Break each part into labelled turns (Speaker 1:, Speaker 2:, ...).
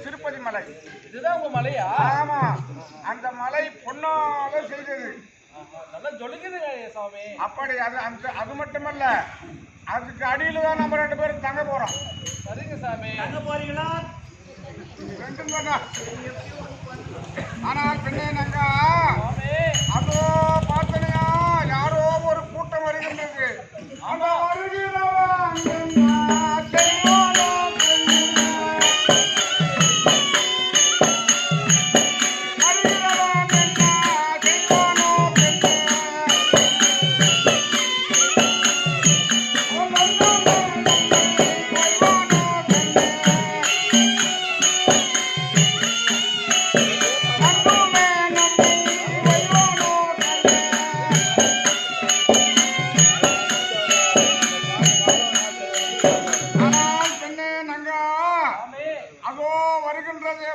Speaker 1: திருப்பதி மலை இதுதான் உங்க மலையா? ஆமா, அந்த மலை பொன்னால செய்தது. நல்லா ஜொலிக்குதுங்க சாமி. அப்படி அது மட்டுமல்ல, அதுக்கு அடியில தான் நம்ம 2 பேரும் தங்க போறோம். சரிங்க சாமி. தங்க போறீங்களா? ரெண்டும் தானா? ஆனால் பின்னே நாங்க அதோ பார்த்தனையா யாரோ ஒரு கூட்டம் வருகின்றது. அந்த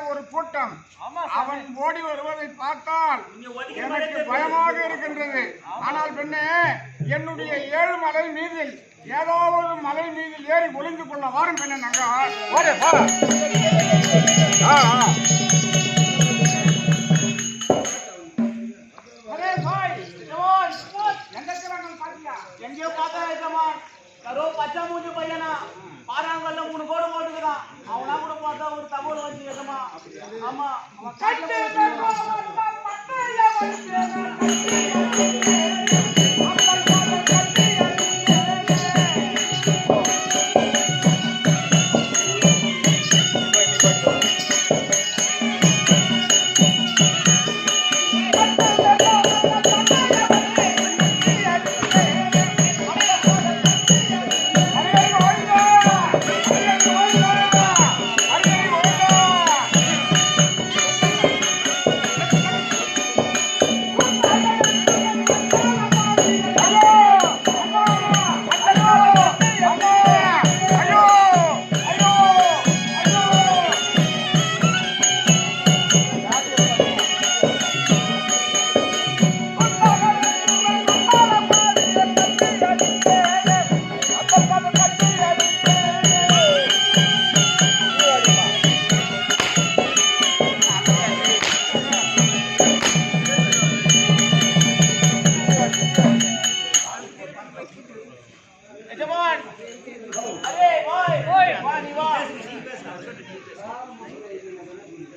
Speaker 1: ஒரு கூட்டம் அவன் ஓடி வருவதை பார்த்தால் எனக்கு பயமாக இருக்கின்றது. ஆனால் பெண்ணே, என்னுடைய 7 மலை மீதில் ஏதாவது மலை மீதில் ஏறி ஒளிந்து கொள்ள வாரும் பெண்ணே. நாங்க எங்கேயோ பார்த்தா பச்சை மூஞ்சி பையனா பாறாங்கல்ல 3 கோடு போட்டுக்கிறான். அவனா கூட பார்த்தா ஒரு தகவல் வச்சு கேட்கமா. ஆமா,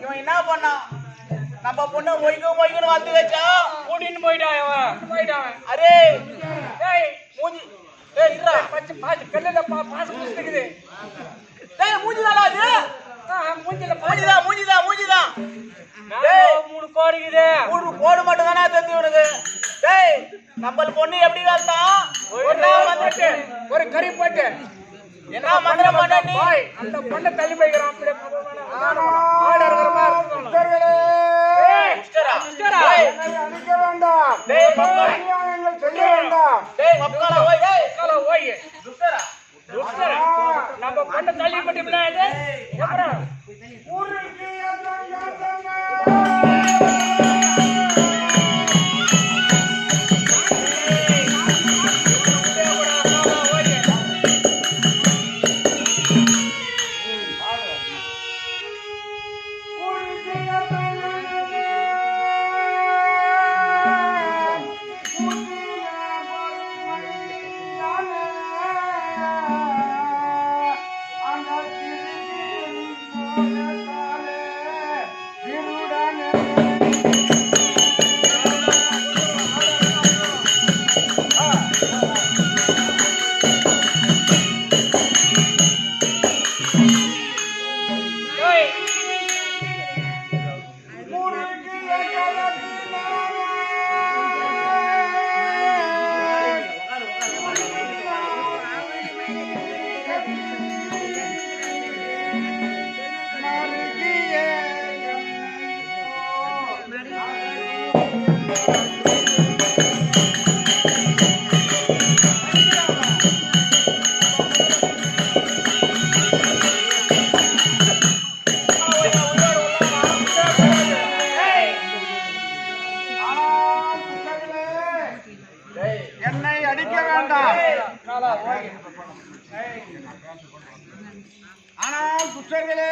Speaker 1: இவன் என்ன பண்ணா? நம்ம பொண்ணு மொய்க்கு வந்து வச்சா கூட்டின்னு போயிட்டான். அரே மூஞ்சி இருடா, பச்சை பாத்து கல்லுல பாசம் இருக்குது. மூஞ்சிதானா அது? மூஞ்சிதான். 3 கோடு இருக்குது. 3 கோடு மட்டும் தானே தெரிஞ்சு உனக்கு? நம்ம பொண்ணு எப்படி வந்தா? ஒரு கறி போட்டு என்ன மந்திரம் பண்ண நீ? அந்த பொண்ணை தள்ளி போய்க்கிறான். நம்ம பொண்ணை தள்ளி போட்டு ஆனால் துஷ்டர்களே,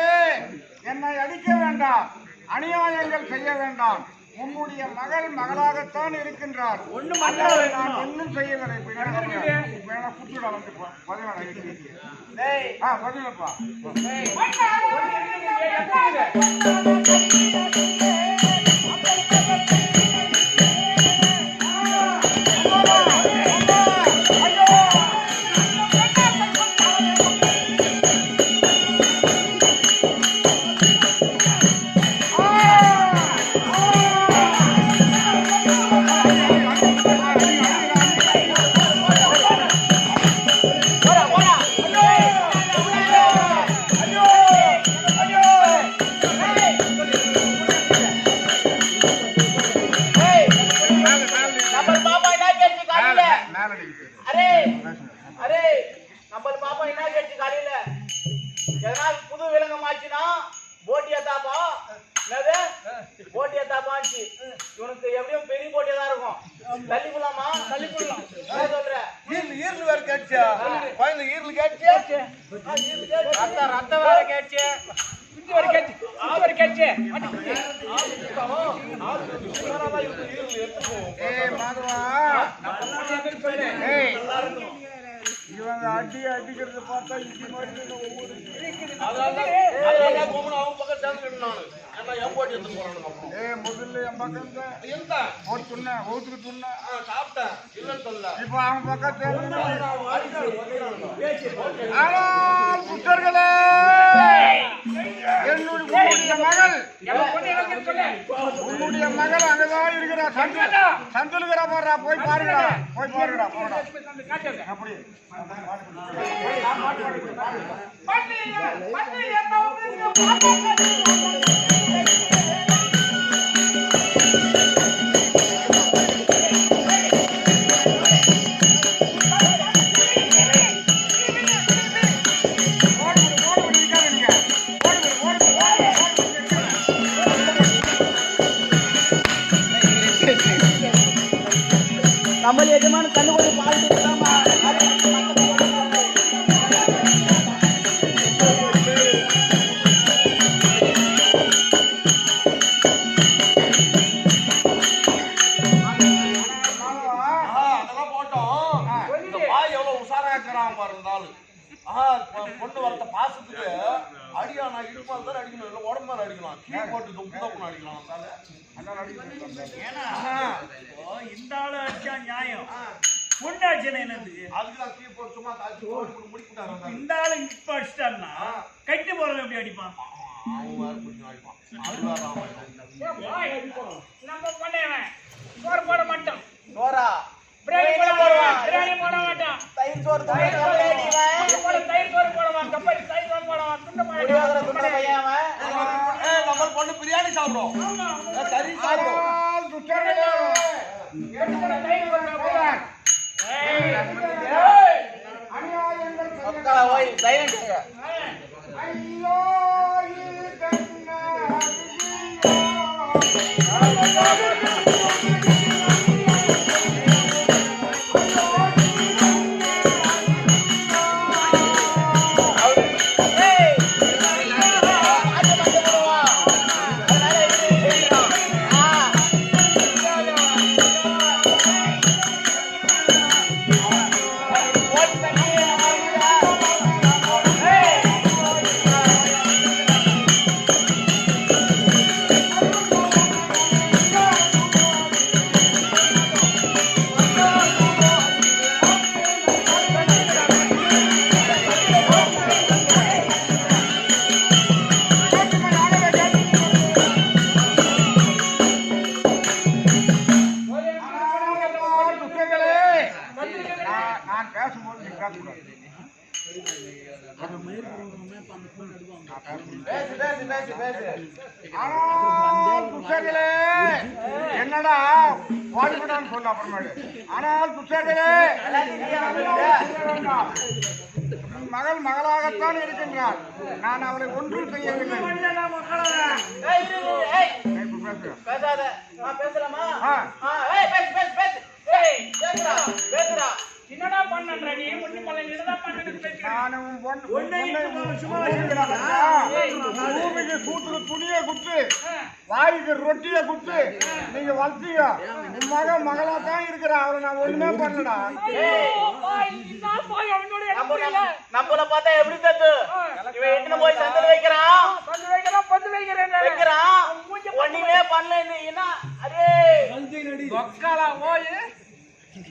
Speaker 1: என்னை அடிக்க வேண்டாம், அநியாயங்கள் செய்ய வேண்டாம். உன்னுடைய மகள் மகளாகத்தான் இருக்கின்றார். நான் ஒன்றும் செய்யவில்லை. குட்டுடா வந்து பதிலப்பா.
Speaker 2: புது விலங்கம் ஆச்சுன்னா போட்டியா தாப்பா போட்டியா தாப்பாச்சு. இவனுக்கு எப்படியும் பெரிய போட்டியா தான் இருக்கும். தள்ளி போடலாமா? தள்ளி போடலாம். சொல்றேன் ஈரல் வேற கேட்சியா? கோயில ஈரல் கேட்சியா? ரத்த வேற கேட்சியா? குஞ்சு வேற கேட்சி, ஆள் வேற கேட்சி.
Speaker 1: இவங்க அடிக்கிறது பார்த்தா முதல்ல என் பக்கம் சாப்பிட்டேன். இப்ப அவன் பக்கத்து புத்தர்களே, உன்னுடைய மகள் அங்கதான் இருக்கிறா. சந்திலுக்கிறா பாடுறா, போய் பாருங்கடா, போய் பாருங்கடா, போடா. அப்படி
Speaker 2: நம்ம எஜமான கண்ணு கொஞ்சம் பால் கொடுத்தாமா?
Speaker 3: பொண்ணு வளர்த்த பாசத்துக்கு அடியா நான் இடுப்பால் தான் அடிக்கணும், இல்லை உடம்பு மேல அடிக்கலாம், கீ போட்டு தொப்பு தப்புன்னு அடிக்கலாம்.
Speaker 4: ஏன்னா இந்த ஆளு அடிச்சா நியாயம், பொண்ணாச்சு என்னதுக்கு?
Speaker 3: அதுக்குதான் கீ போட்டு சும்மா தாச்சி முடிக்கிட்டாங்க.
Speaker 4: இந்த ஆளு இப்ப அடிச்சிட்டான்னா கட்டி போறது எப்படி அடிப்பான்?
Speaker 3: அவங்க வேற பிடிக்கும் அடிப்பான். அது வேற
Speaker 4: நம்ம பண்ணவன் சோறு போட மாட்டோம்.
Speaker 2: சோறா
Speaker 4: பிரியாணி போடுவான், பிரியாணி போட மாட்டான்.
Speaker 2: தயிர் சோறு
Speaker 4: தயிர் சோறு போடுவான், கப்பல் தயிர் சோறு போடுவான். துண்டு
Speaker 3: நம்ம பொண்ணு பிரியாணி சாப்பிடும், கறி சாப்பிடும்.
Speaker 1: என்னடா வாடிப்படான்னு சொல்ல அப்புறமேடு. ஆனால் துஷர்களே, மகள் மகளாகத்தான் இருக்கின்றார். நான் அவளை ஒன்றும் செய்யவில்லை.
Speaker 2: பேசாத, பேசலாமா?
Speaker 4: என்னடா பண்ணன்ற நீ ஒண்ணு பண்ணல என்னடா பண்ணன்னு பேசுற
Speaker 1: நானும் பூமிக்கு சூட்டுக்கு துணியை குத்து வாய்க்கு ரொட்டியை குத்து நீங்க வளர்த்தீங்க உன் மகளா தான் இருக்கிற அவரை நான் ஒண்ணுமே பண்ணடா.
Speaker 2: நம்மள பார்த்தா எப்படி தத்து இவன் எத்தனை போய் சந்தல் வைக்கிறான் ஒண்ணுமே பண்ணல அதே
Speaker 4: ஒக்காலா போய்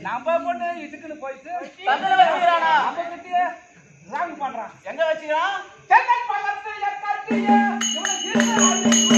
Speaker 4: நம்ம பொண்ணு இதுக்குன்னு போயிட்டு
Speaker 2: சந்தல வச்சுக்கிறானா
Speaker 4: நம்ம கிட்டே ராங் பண்றான்.
Speaker 2: எங்க வச்சுக்கிறான்
Speaker 4: தென்னை பழத்துல கட்டிய இவனை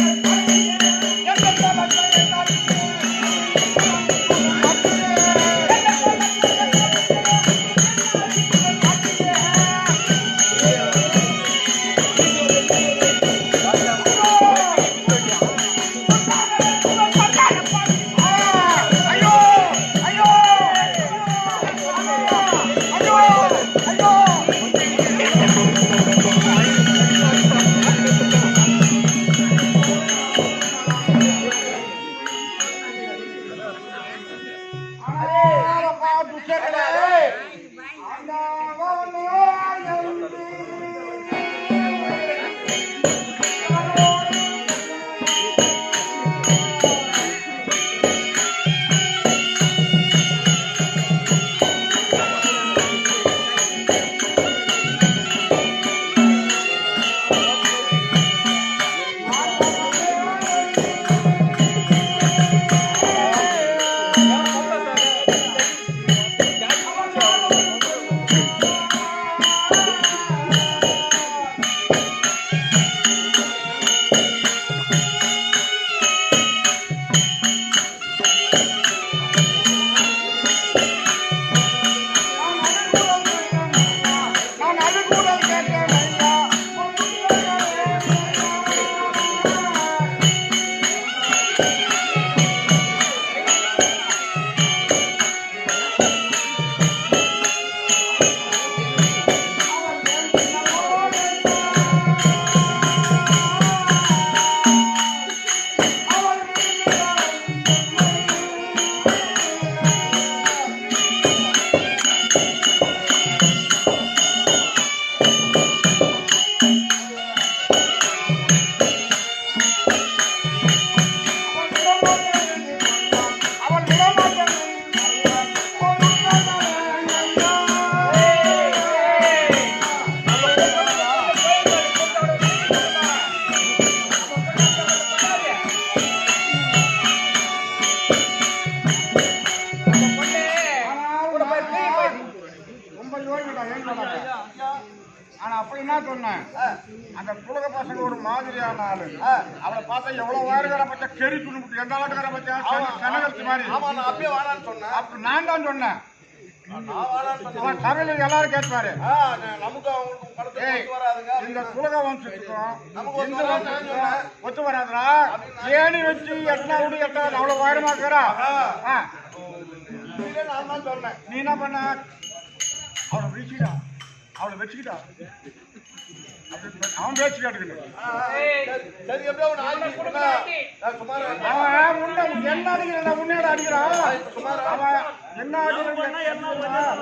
Speaker 1: ஆனா அப்ப என்ன சொன்னேன், அந்த புலக பசங்க ஒரு மாதிரியான ஆளு. அவளை பார்த்தா எவ்வளவு வாருகார பச்சா கெரி துணி எந்த ஆட்டுக்கார பச்சா செனகரிசி மாதிரி.
Speaker 3: அப்பயே வாடான்னு சொன்னேன்.
Speaker 1: அப்ப நான் தான் சொன்னேன். சபையில எல்லாரும் கேட்பாரு, இந்த புலக வம்சத்துக்கும் ஒத்து வராதுரா, ஏணி வச்சு எட்டா விடு எட்டா அவ்வளவு வாரமாக்குறா. நீ என்ன பண்ண, அவளை வீச்சுக்கிட்டா, அவளை வச்சுக்கிட்டா, அவன் பேச்சு கேட்டுக்கணும். அவன் முன்ன என்ன அடிக்கிறான், முன்னாடி அடிக்கிறான். அவன் என்ன அடிக்கிறான்.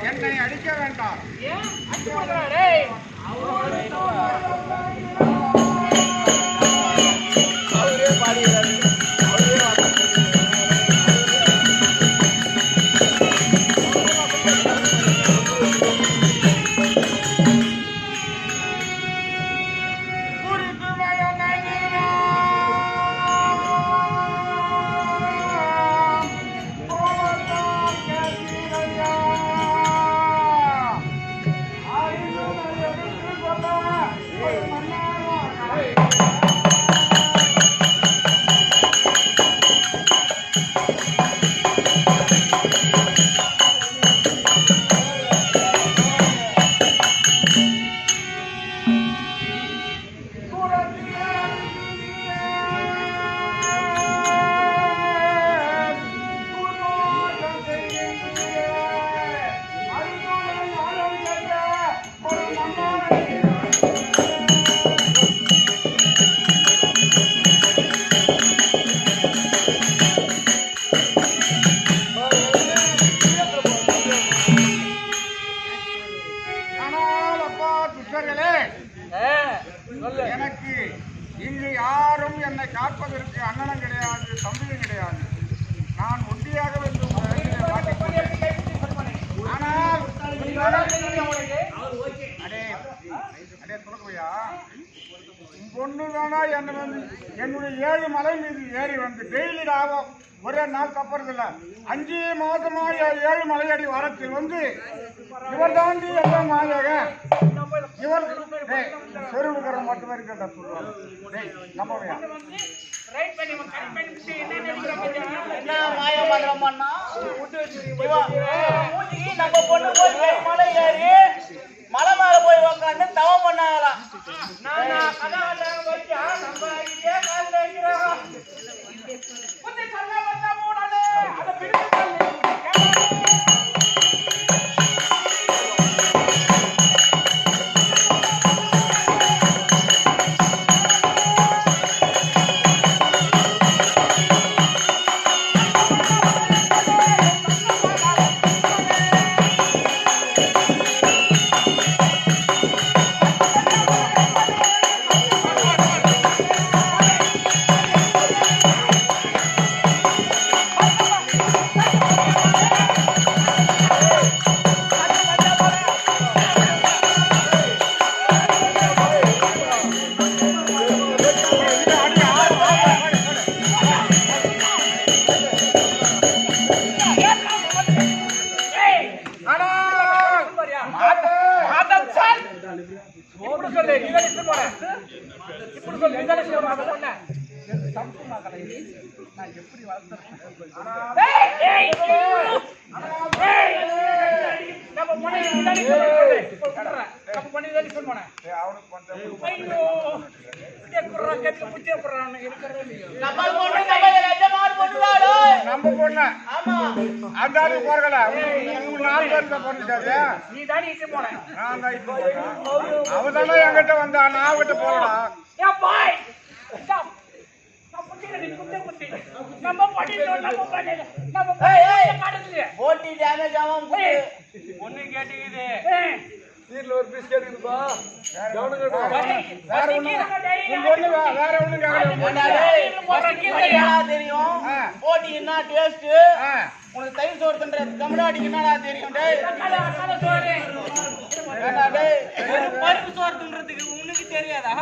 Speaker 1: என்னை அடிக்க வேண்டாம்.
Speaker 2: அவரே பாடுகிறாரு.
Speaker 1: துஷ்டர்களே, எனக்கு இங்கு யாரும் என்னை காப்பதற்கு அண்ணனும் கிடையாது, தம்பியும் கிடையாது. நான் ஒண்டியாக வந்து ஆனால் அடே துளக்கையா, பொண்ணுதானா என்னுடைய 7 மலை மீது ஏறி வந்து டெய்லி ஆகும். ஒரே நாள் தப்புறதில்ல. 5 மாதமா 7 மலையடி வாரத்தில் வந்து இவர் தாண்டி எல்லாம் மாயாக இவர் செருவுக்கிற மட்டுமே இருக்கிற நம்பவையா
Speaker 2: நம்ம பொண்ணு போய் மலை ஏறி மலை மேல போய் உக்காந்து தவம் பண்ணாங்களாம்.
Speaker 1: நம்ம பொண்ணு அந்த போறல 4 பேர் பொண்ணு அவதானே என்கிட்ட வந்தா நான் அவகிட்ட போகடா. போட்டி டேமேஜ் ஆகும். ஒண்ணு கேட்டுக்குது வீட்ல ஒரு பீஸ் கேட்டுக்குதுப்பா. வேற ஒண்ணு தெரியும். போட்டி என்ன டேஸ்ட் உனக்கு தயிர் சோறு தண்ட கமலாடிக்கு என்னடா தெரியும். பருப்பு சோறு தின்றதுக்கு உனக்கு தெரியாதா?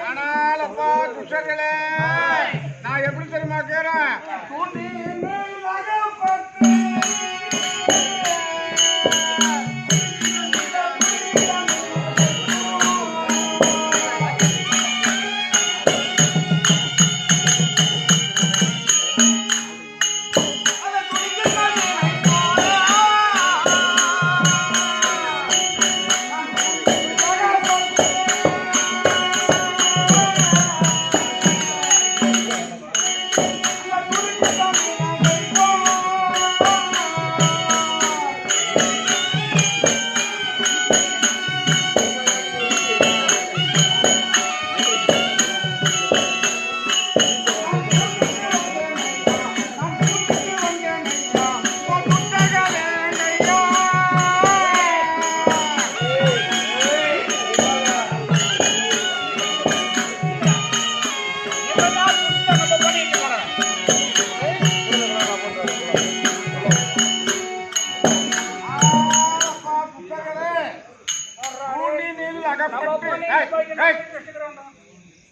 Speaker 1: ஆனாலப்பா துஷர்களே, நான் எப்படி தெரியுமா கேறேன்?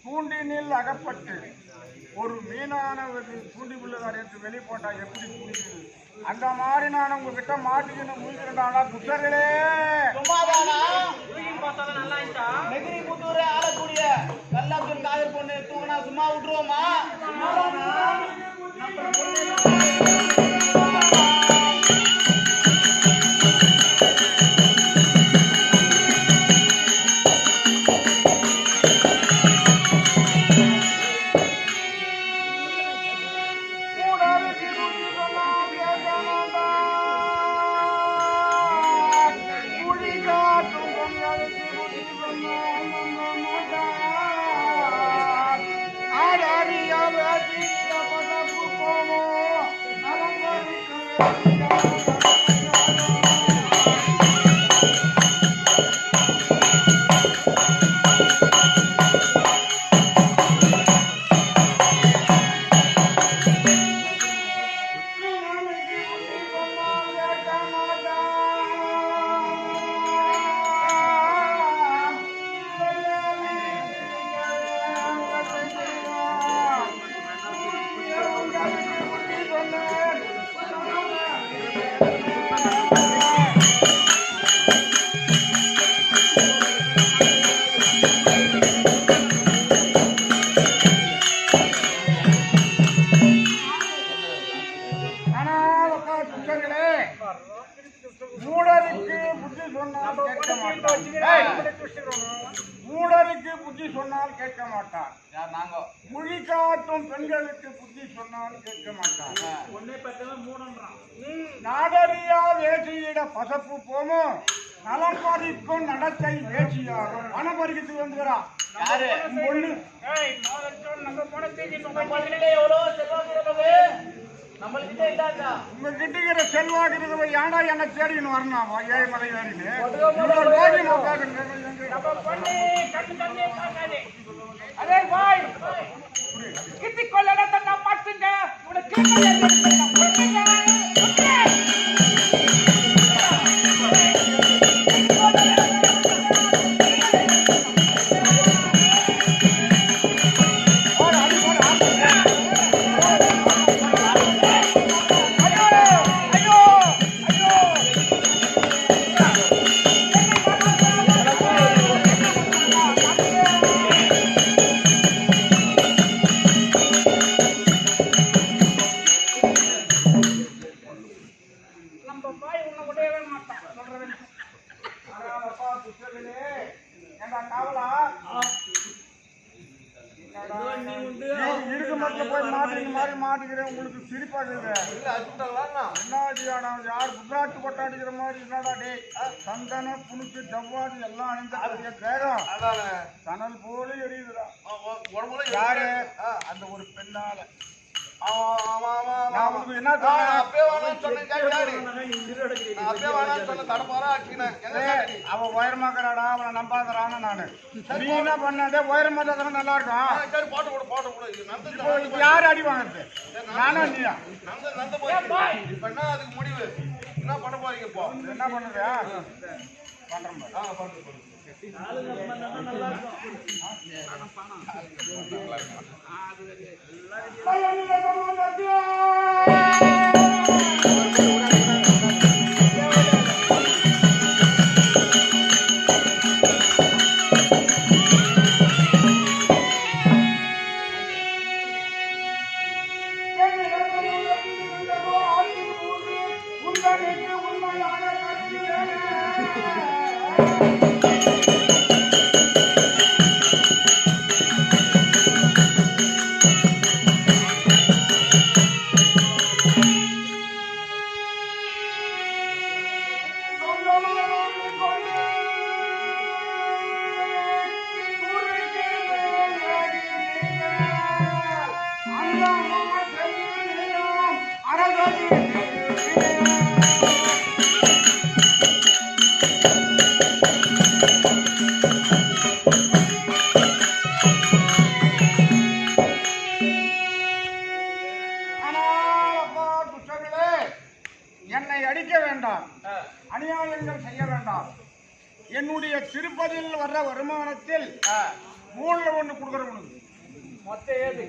Speaker 1: தூண்டினில் அகப்பட்டு ஒரு மீனான தூண்டி புள்ளுகார் எடுத்து வெளியே போட்டா எப்படி புரியுது? அந்த மாதிரி நான் உங்ககிட்ட மாட்டிக்கணும் முடிக்கிறேன்டா துட்டர்களே. நெகிரி புத்தூர் ஆளக்கூடிய கல்லாத்தூர் காதல் பொண்ணு தூங்கினா சும்மா விட்டுருவோமா? மூடருக்கு புத்தி சொன்னால் கேட்க மாட்டார்.
Speaker 2: யார் நாங்க?
Speaker 1: மொழி காட்டும் பெண்களுக்கு புத்தி சொன்னால் கேட்க மாட்டார். நாடறியா வேசியிட பசப்பு போமோ நலம் பறிக்கும் நடத்தை வேசியாகும். பணம் பறிக்கிறதுக்கு வந்துக்கிறான்
Speaker 2: யாரு?
Speaker 1: பொண்ணு.
Speaker 2: நம்மள்கிட்ட எவ்வளவு செல்வாக்கு இருக்குது, நம்மள்கிட்ட இல்லாதா?
Speaker 1: உங்க கிட்ட இருக்கிற செல்வாக்கு இருக்கிற ஏன்டா என்ன தேடின்னு வரணும் ஏழு மலை வேறின்னு
Speaker 4: அதே பாய் கிட்டி கொள்ளல தன்ன மாட்டுங்க உனக்கு
Speaker 1: மாட்டுக்கிறேன். உங்களுக்கு சிரிப்பாக யார் புத்தாட்டு கொட்டாடிக்கிற மாதிரி என்னடா டே சந்தன புனுக்கு ஜவ்வாது எல்லாம் அணிந்த தேகம் சனல் போல எரியுதுடா. யாரு? அந்த ஒரு பெண்ணால. என்ன அவ உயரமாக்குறாடா, அவனை நம்பாதறான்னு நானு. நீ என்ன பண்ண உயரமா தான் நல்லா இருக்கும். யாரு அடி வாங்குறது? நானா நீயா?
Speaker 3: அதுக்கு முடிவு என்ன பண்ண போறீங்க? இப்போ
Speaker 1: என்ன பண்ணுறியா? பண்றேன். என்னை அடிக்க வேண்டாம், அநியாயங்கள் செய்ய வேண்டாம். என்னுடைய திருப்பதியில் வர்ற வருமானத்தில் மூணுல ஒண்ணு கொடுக்கறவனுக்கு
Speaker 2: மொத்தம் ஏது?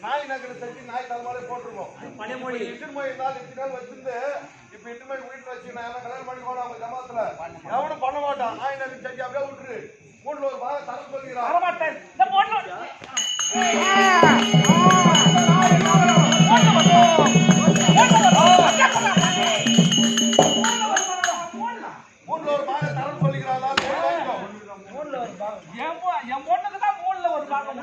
Speaker 3: நாய் நகரை தட்டி நாய் தலைமாலே போட்டுருவோம். இட்டுமொழி இருந்தால் இட்டுகள் வச்சிருந்து இப்ப இட்டுமொழி வீட்டுல வச்சு நான் கல்யாணம் பண்ணிக்கோணும். அவங்க ஜமாத்துல எவனும் பண்ண மாட்டான். நாய் நகரை தட்டி அப்படியே விட்டுரு. மூணுல ஒரு பாகம் தரம் சொல்லிக்கிறான். மூணுல ஒரு பாகம் தரம் சொல்லிக்கிறான்.
Speaker 4: என் பொண்ணுக்கு தான் மூணுல ஒரு பாகம்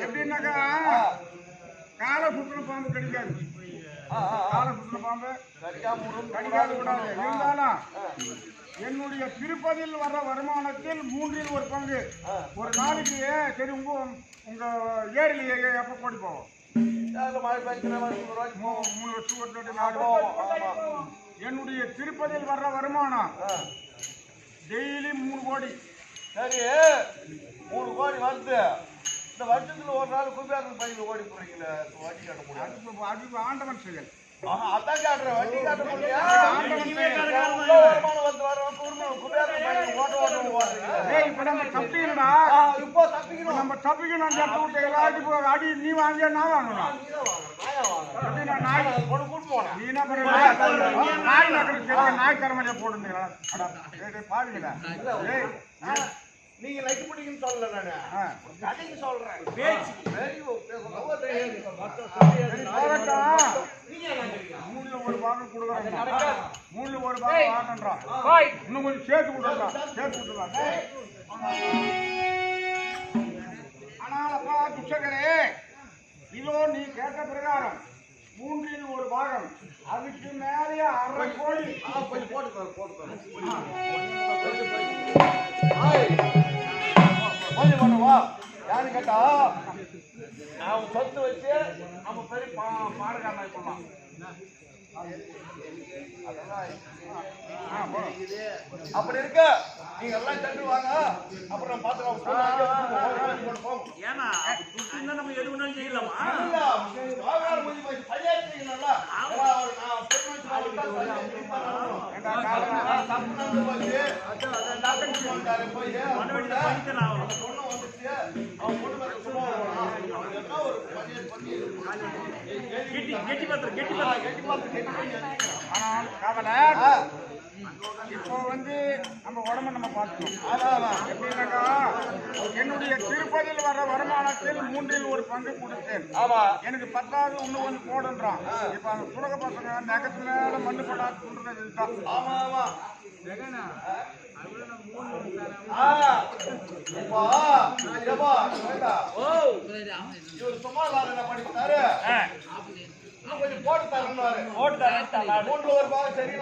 Speaker 1: எப்படின்னாக்கா கால சுற்றுல பாம்பு கிடைக்காது. கால சுற்றுல பாம்பு கிடைக்காது கூடாது. இருந்தாலும் என்னுடைய திருப்பதியில் வர்ற வருமானத்தில் மூன்றில் ஒரு பங்கு ஒரு நாளைக்கு சரி உங்க ஏரியில எப்ப போட்டு போவோம்? 3 வருஷம் ஒரு நாடு. என்னுடைய திருப்பதியில் வர்ற வருமானம் டெய்லி 3 கோடி.
Speaker 3: சரி, 3 கோடி வருது. இந்த வருஷத்துல ஒரு நாள் குபேரன் பையில ஓடி போறீங்களே, வட்டி காட்ட முடியாது.
Speaker 1: அது ஆண்டவன் செயல்.
Speaker 3: அதான் காட்டுறேன், வட்டி காட்ட முடியாது.
Speaker 1: இப்ப நம்ம தப்பிக்கணும்டா.
Speaker 3: இப்போ தப்பிக்கணும்.
Speaker 1: நம்ம தப்பிக்கணும். அடி நீ வாங்க, நான் வாங்கணும். எப்படி நான் நாய்
Speaker 3: பொண்ணு கூட்டு போனேன்
Speaker 1: நீ என்ன பண்ண நாய் நகருக்கு நாய் தலைமையில போடுங்க பாருங்களா
Speaker 3: நீங்க லைட் பிடிக்குன்னு சொல்லல நானு கதைக்கு சொல்றேன்
Speaker 2: பேச்சு
Speaker 1: மூணுல ஒரு பாகம் கொடுக்குறாங்க மூணுல ஒரு பாகம் வாங்கன்றான் இன்னும் கொஞ்சம் சேர்த்து விட்டுறான் ஆனால் அப்பா துஷகரே இதோ நீ கேட்ட பிரகாரம் மூன்றில் ஒரு பாகம் அதுக்கு மேலே 1/2 கோடி
Speaker 3: கொஞ்சம் போட்டு பண்ணுவா யாரு கேட்டா அவன் சொத்து வச்சு அவன் பெரிய பாடகாரன் பண்ணான் அப்படி இருக்க நீங்க எல்லாம் தட்டு வாங்க அப்புறம் பாத்துக்கலாம்
Speaker 2: ஏன்னா நம்ம எது வேணாலும் செய்யலாமா
Speaker 1: இப்போ வந்து நம்ம உடம்ப நம்ம பார்க்கணும் எப்படின்னாக்கா என்னுடைய திருப்பதியில் வர்ற வருமானத்தில் 3இல் 1 பங்கு கொடுத்தேன் எனக்கு 10வது இன்னும் கொஞ்சம் போடுன்றான் இப்ப அந்த சுரக பசங்க நகத்து மேல மண்ணு படாது சொல்றது இதுதான்
Speaker 3: சும்மா படித்தாரு கொஞ்சம் போட்டு தரணும் போட்டு தரேன் 3 ஒரு பாகம் சரி